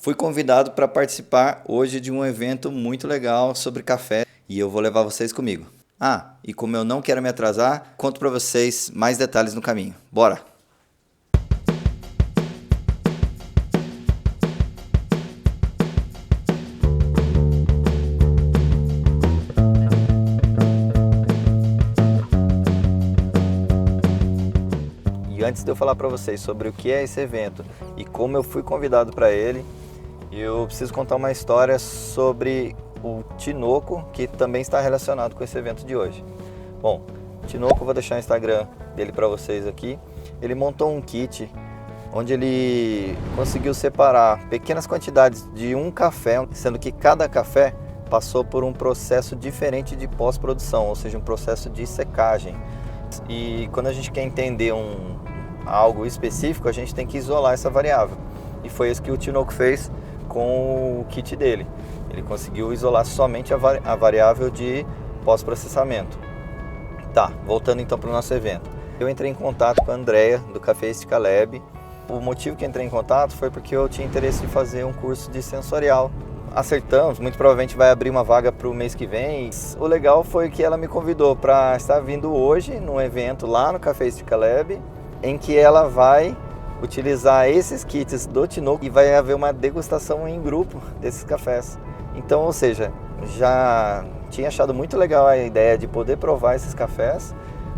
Fui convidado para participar hoje de um evento muito legal sobre café e eu vou levar vocês comigo. Ah, e como eu não quero me atrasar, conto para vocês mais detalhes no caminho. Bora! E antes de eu falar para vocês sobre o que é esse evento e como eu fui convidado para ele, eu preciso contar uma história sobre o Tinoco, que também está relacionado com esse evento de hoje. Bom, o Tinoco, eu vou deixar o Instagram dele para vocês aqui. Ele montou um kit onde ele conseguiu separar pequenas quantidades de um café, sendo que cada café passou por um processo diferente de pós-produção, ou seja, um processo de secagem. E quando a gente quer entender algo específico, a gente tem que isolar essa variável. E foi isso que o Tinoco fez com o kit dele. Ele conseguiu isolar somente a variável de pós-processamento. Tá, voltando então para o nosso evento. Eu entrei em contato com a Andrea, do Café Estica Lab. O motivo que entrei em contato foi porque eu tinha interesse em fazer um curso de sensorial. Acertamos, muito provavelmente vai abrir uma vaga para o mês que vem. O legal foi que ela me convidou para estar vindo hoje num evento lá no Café Estica Lab, em que ela vai utilizar esses kits do Tinoco e vai haver uma degustação em grupo desses cafés. Então, ou seja, já tinha achado muito legal a ideia de poder provar esses cafés,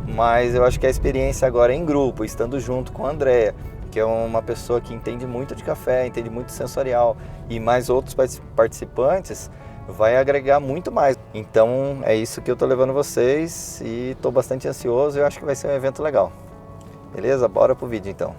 mas eu acho que a experiência agora em grupo, estando junto com a Andrea, que é uma pessoa que entende muito de café, entende muito sensorial, e mais outros participantes, vai agregar muito mais. Então é isso que eu estou levando vocês e estou bastante ansioso e eu acho que vai ser um evento legal. Beleza? Bora pro vídeo então.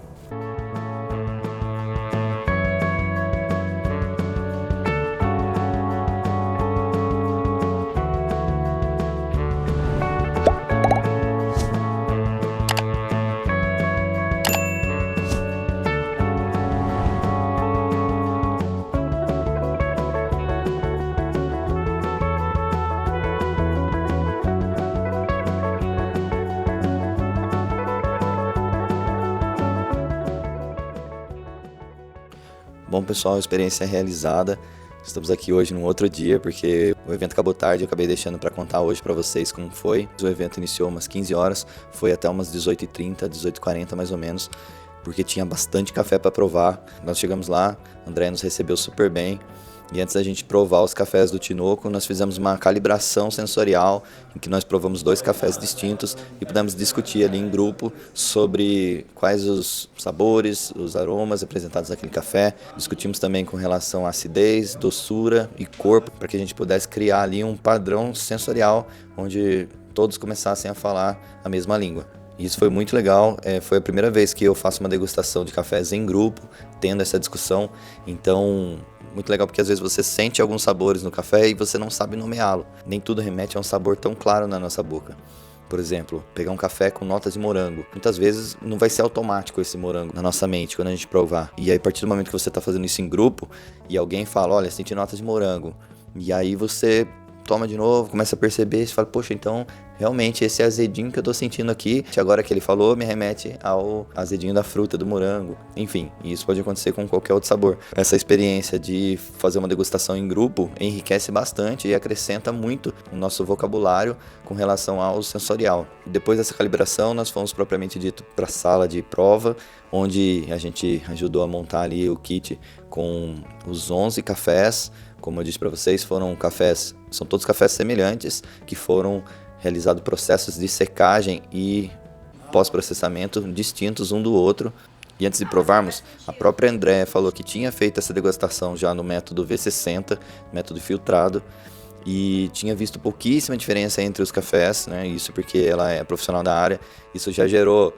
Bom, pessoal, a experiência é realizada. Estamos aqui hoje num outro dia, porque o evento acabou tarde, eu acabei deixando para contar hoje para vocês como foi. O evento iniciou umas 15 horas, foi até umas 18h30, 18h40 mais ou menos, porque tinha bastante café para provar. Nós chegamos lá, a André nos recebeu super bem. E antes da gente provar os cafés do Tinoco, nós fizemos uma calibração sensorial, em que nós provamos 2 cafés distintos e pudemos discutir ali em grupo sobre quais os sabores, os aromas apresentados naquele café. Discutimos também com relação à acidez, doçura e corpo, para que a gente pudesse criar ali um padrão sensorial, onde todos começassem a falar a mesma língua. Isso foi muito legal, foi a primeira vez que eu faço uma degustação de cafés em grupo, tendo essa discussão, então muito legal porque às vezes você sente alguns sabores no café e você não sabe nomeá-lo. Nem tudo remete a um sabor tão claro na nossa boca. Por exemplo, pegar um café com notas de morango. Muitas vezes não vai ser automático esse morango na nossa mente quando a gente provar. E aí a partir do momento que você está fazendo isso em grupo e alguém fala, olha, senti notas de morango. E aí você toma de novo, começa a perceber, você fala, poxa, então realmente esse azedinho que eu tô sentindo aqui, agora que ele falou, me remete ao azedinho da fruta, do morango. Enfim, isso pode acontecer com qualquer outro sabor. Essa experiência de fazer uma degustação em grupo enriquece bastante e acrescenta muito no nosso vocabulário com relação ao sensorial. Depois dessa calibração, nós fomos propriamente dito para a sala de prova, onde a gente ajudou a montar ali o kit com os 11 cafés. Como eu disse para vocês, são todos cafés semelhantes que foram realizados processos de secagem e pós-processamento distintos um do outro. E antes de provarmos, a própria Andrea falou que tinha feito essa degustação já no método V60, método filtrado, e tinha visto pouquíssima diferença entre os cafés, né? Isso porque ela é profissional da área. Isso já gerou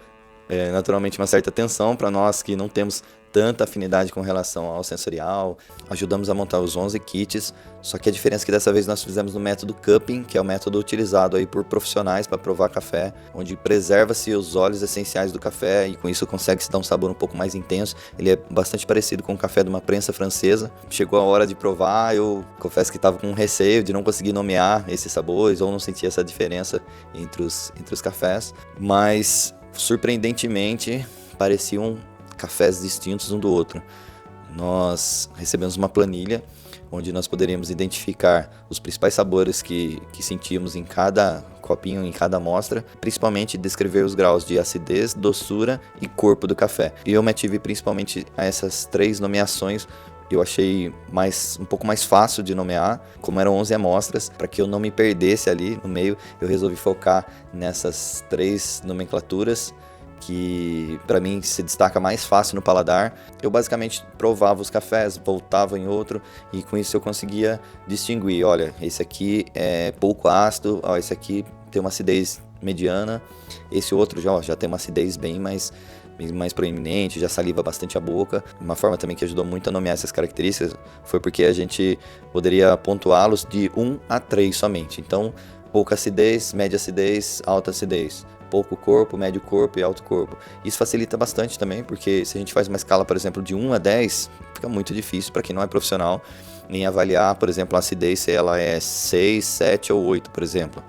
naturalmente uma certa tensão para nós que não temos tanta afinidade com relação ao sensorial. Ajudamos a montar os 11 kits, só que a diferença é que dessa vez nós fizemos no método cupping, que é o método utilizado aí por profissionais para provar café, onde preserva-se os óleos essenciais do café e com isso consegue-se dar um sabor um pouco mais intenso. Ele é bastante parecido com o café de uma prensa francesa. Chegou a hora de provar, eu confesso que estava com receio de não conseguir nomear esses sabores ou não sentir essa diferença entre os cafés, mas surpreendentemente pareciam cafés distintos um do outro. nós recebemos uma planilha onde nós poderíamos identificar os principais sabores que sentíamos em cada copinho, em cada amostra, principalmente descrever os graus de acidez, doçura e corpo do café. E eu me ative principalmente a essas 3 nomeações. Eu achei um pouco mais fácil de nomear, como eram 11 amostras, para que eu não me perdesse ali no meio, eu resolvi focar nessas 3 nomenclaturas, que para mim se destaca mais fácil no paladar. Eu basicamente provava os cafés, voltava em outro e com isso eu conseguia distinguir, olha, esse aqui é pouco ácido, ó, esse aqui tem uma acidez mediana, esse outro já tem uma acidez bem mais proeminente, já saliva bastante a boca. Uma forma também que ajudou muito a nomear essas características foi porque a gente poderia pontuá-los de 1 a 3 somente. Então, pouca acidez, média acidez, alta acidez. Pouco corpo, médio corpo e alto corpo. Isso facilita bastante também, porque se a gente faz uma escala, por exemplo, de 1 a 10, fica muito difícil para quem não é profissional em avaliar, por exemplo, a acidez se ela é 6, 7 ou 8, por exemplo.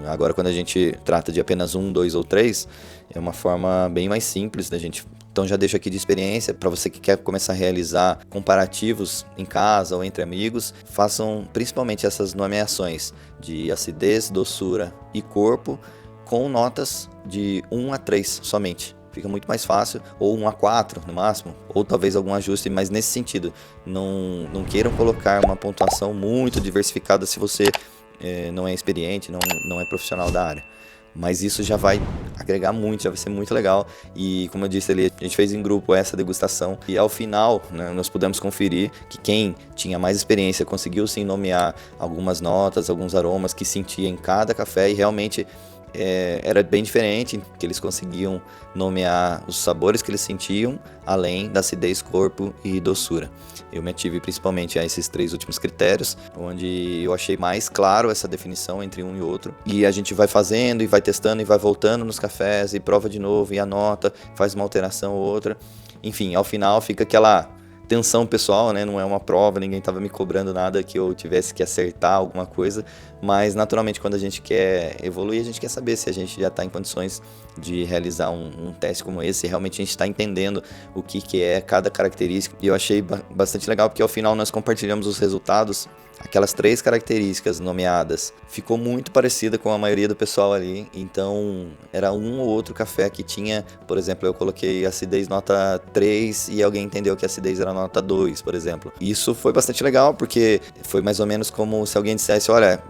Agora, quando a gente trata de apenas 1, 2 ou 3, é uma forma bem mais simples da gente. Então já deixo aqui de experiência, para você que quer começar a realizar comparativos em casa ou entre amigos, façam principalmente essas nomeações de acidez, doçura e corpo, com notas de 1 a 3 somente. Fica muito mais fácil, ou 1 a 4 no máximo, ou talvez algum ajuste, mas nesse sentido, não queiram colocar uma pontuação muito diversificada se você não é experiente, não é profissional da área. Mas isso já vai agregar muito, já vai ser muito legal. E como eu disse ali, a gente fez em grupo essa degustação e ao final, né, nós pudemos conferir que quem tinha mais experiência conseguiu sim nomear algumas notas, alguns aromas que sentia em cada café e realmente era bem diferente, que eles conseguiam nomear os sabores que eles sentiam, além da acidez, corpo e doçura. Eu me ative principalmente a esses 3 últimos critérios, onde eu achei mais claro essa definição entre um e outro. E a gente vai fazendo e vai testando e vai voltando nos cafés e prova de novo e anota, faz uma alteração ou outra. Enfim, ao final fica aquela tensão pessoal, né? Não é uma prova, ninguém estava me cobrando nada que eu tivesse que acertar alguma coisa, mas naturalmente quando a gente quer evoluir, a gente quer saber se a gente já está em condições de realizar um teste como esse, se realmente a gente está entendendo o que é cada característica. E eu achei bastante legal porque ao final nós compartilhamos os resultados. Aquelas 3 características nomeadas ficou muito parecida com a maioria do pessoal ali, então era um ou outro café que tinha, por exemplo, eu coloquei acidez nota 3 e alguém entendeu que a acidez era nota 2, por exemplo. Isso foi bastante legal porque foi mais ou menos como se alguém dissesse, olha,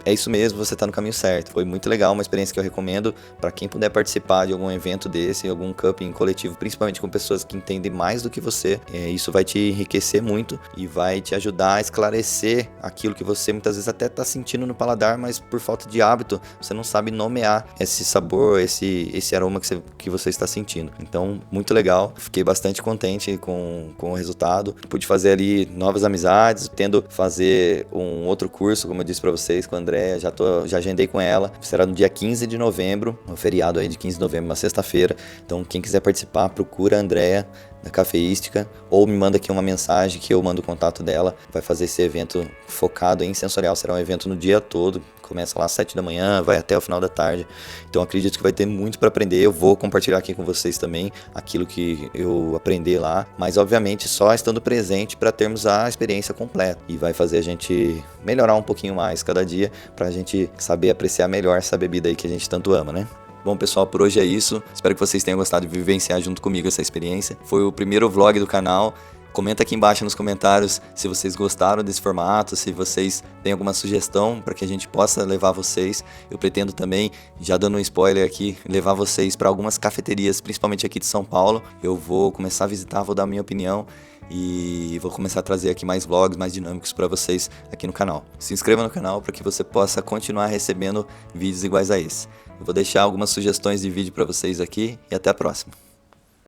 é isso mesmo, você está no caminho certo. Foi muito legal, uma experiência que eu recomendo para quem puder participar de algum evento desse, algum cupping coletivo, principalmente com pessoas que entendem mais do que você. Isso vai te enriquecer muito e vai te ajudar a esclarecer aquilo que você muitas vezes até está sentindo no paladar, mas por falta de hábito, você não sabe nomear esse sabor, esse aroma que você está sentindo. Então, muito legal. Fiquei bastante contente com o resultado. Pude fazer ali novas amizades, tendo fazer um outro curso, como eu disse para vocês, com a Andréa, já agendei com ela. Será no dia 15 de novembro, no feriado aí de 15 de novembro, uma sexta-feira. Então, quem quiser participar, procura a Andréa da Cafeística ou me manda aqui uma mensagem que eu mando o contato dela. Vai fazer esse evento focado em sensorial, será um evento no dia todo. Começa lá às 7 da manhã, vai até o final da tarde. Então acredito que vai ter muito para aprender. Eu vou compartilhar aqui com vocês também aquilo que eu aprendi lá, mas obviamente só estando presente para termos a experiência completa. E vai fazer a gente melhorar um pouquinho mais cada dia para a gente saber apreciar melhor essa bebida aí que a gente tanto ama, né? Bom, pessoal, por hoje é isso. Espero que vocês tenham gostado de vivenciar junto comigo essa experiência. Foi o primeiro vlog do canal. Comenta aqui embaixo nos comentários se vocês gostaram desse formato, se vocês têm alguma sugestão para que a gente possa levar vocês. Eu pretendo também, já dando um spoiler aqui, levar vocês para algumas cafeterias, principalmente aqui de São Paulo. Eu vou começar a visitar, vou dar a minha opinião e vou começar a trazer aqui mais vlogs, mais dinâmicos para vocês aqui no canal. Se inscreva no canal para que você possa continuar recebendo vídeos iguais a esse. Eu vou deixar algumas sugestões de vídeo para vocês aqui e até a próxima.